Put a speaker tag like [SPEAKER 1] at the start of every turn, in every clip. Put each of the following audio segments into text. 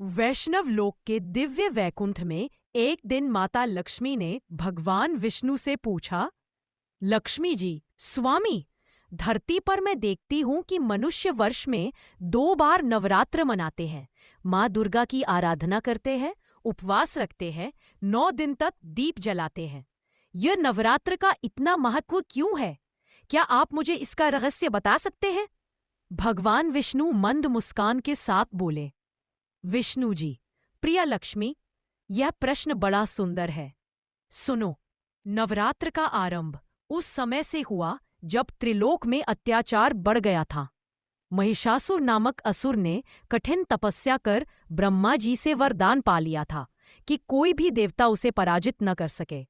[SPEAKER 1] वैष्णव लोक के दिव्य वैकुंठ में एक दिन माता लक्ष्मी ने भगवान विष्णु से पूछा, लक्ष्मी जी, स्वामी, धरती पर मैं देखती हूँ कि मनुष्य वर्ष में 2 बार नवरात्र मनाते हैं, माँ दुर्गा की आराधना करते हैं, उपवास रखते हैं, 9 दिन तक दीप जलाते हैं। यह नवरात्र का इतना महत्व क्यों है? क्या आप मुझे इसका रहस्य बता सकते हैं? भगवान विष्णु मंद मुस्कान के साथ बोले, विष्णु जी, प्रिय लक्ष्मी, यह प्रश्न बड़ा सुंदर है। सुनो, नवरात्र का आरंभ उस समय से हुआ जब त्रिलोक में अत्याचार बढ़ गया था। महिषासुर नामक असुर ने कठिन तपस्या कर ब्रह्मा जी से वरदान पा लिया था कि कोई भी देवता उसे पराजित न कर सके।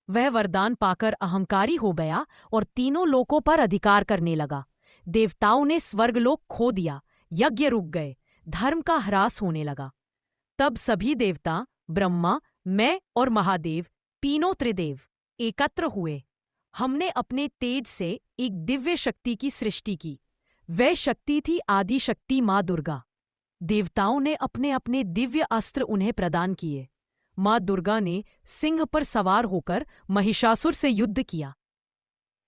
[SPEAKER 1] वह वरदान पाकर अहंकारी हो गया और तीनों लोकों पर अधिकार करने लगा। देवताओं ने स्वर्गलोक खो दिया, यज्ञ रुक गए, धर्म का ह्रास होने लगा। तब सभी देवता, ब्रह्मा, मैं और महादेव, तीनों त्रिदेव एकत्र हुए। हमने अपने तेज से एक दिव्य शक्ति की सृष्टि की। वह शक्ति थी आदि शक्ति माँ दुर्गा। देवताओं ने अपने अपने दिव्य अस्त्र उन्हें प्रदान किए। माँ दुर्गा ने सिंह पर सवार होकर महिषासुर से युद्ध किया।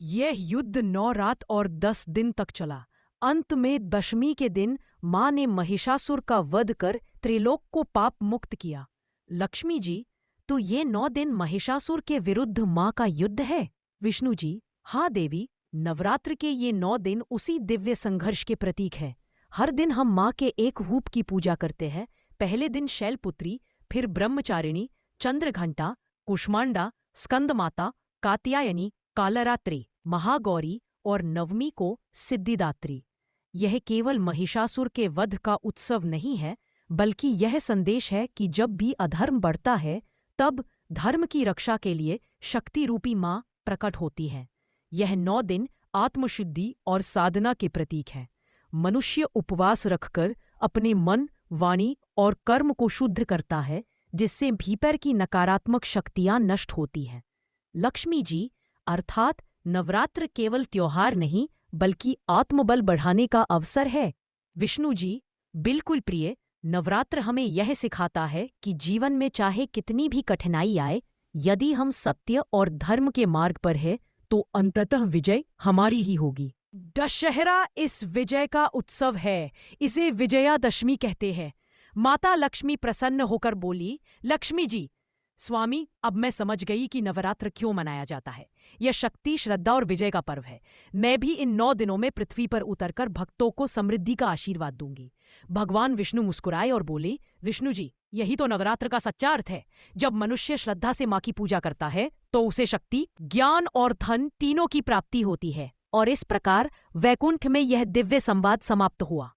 [SPEAKER 1] यह युद्ध 9 रात और 10 दिन तक चला। अंत में दशमी के दिन माँ ने महिषासुर का वध कर त्रिलोक को पाप मुक्त किया। लक्ष्मी जी, तो ये 9 दिन महिषासुर के विरुद्ध माँ का युद्ध है? विष्णु जी, हाँ देवी, नवरात्र के ये 9 दिन उसी दिव्य संघर्ष के प्रतीक है। हर दिन हम माँ के एक रूप की पूजा करते हैं। पहले दिन शैलपुत्री, फिर ब्रह्मचारिणी, चंद्रघंटा, कुष्मांडा, स्कंदमाता, कात्यायनी, कालरात्रि, महागौरी और नवमी को सिद्धिदात्री। यह केवल महिषासुर के वध का उत्सव नहीं है, बल्कि यह संदेश है कि जब भी अधर्म बढ़ता है, तब धर्म की रक्षा के लिए शक्ति रूपी माँ प्रकट होती है। यह 9 दिन आत्मशुद्धि और साधना के प्रतीक है। मनुष्य उपवास रखकर अपने मन, वाणी और कर्म को शुद्ध करता है, जिससे भीतर की नकारात्मक शक्तियां नष्ट होती हैं। लक्ष्मी जी, अर्थात नवरात्र केवल त्योहार नहीं, बल्कि आत्मबल बढ़ाने का अवसर है। विष्णु जी, बिल्कुल प्रिय, नवरात्र हमें यह सिखाता है कि जीवन में चाहे कितनी भी कठिनाई आए, यदि हम सत्य और धर्म के मार्ग पर हैं, तो अंततः विजय हमारी ही होगी। दशहरा इस विजय का उत्सव है। इसे विजयादशमी कहते हैं। माता लक्ष्मी प्रसन्न होकर बोली, लक्ष्मी जी, स्वामी, अब मैं समझ गई कि नवरात्र क्यों मनाया जाता है। यह शक्ति, श्रद्धा और विजय का पर्व है। मैं भी इन 9 दिनों में पृथ्वी पर उतरकर भक्तों को समृद्धि का आशीर्वाद दूंगी। भगवान विष्णु मुस्कुराए और बोले, विष्णु जी, यही तो नवरात्र का सच्चा अर्थ है। जब मनुष्य श्रद्धा से माँ की पूजा करता है, तो उसे शक्ति, ज्ञान और धन तीनों की प्राप्ति होती है। और इस प्रकार वैकुंठ में यह दिव्य संवाद समाप्त हुआ।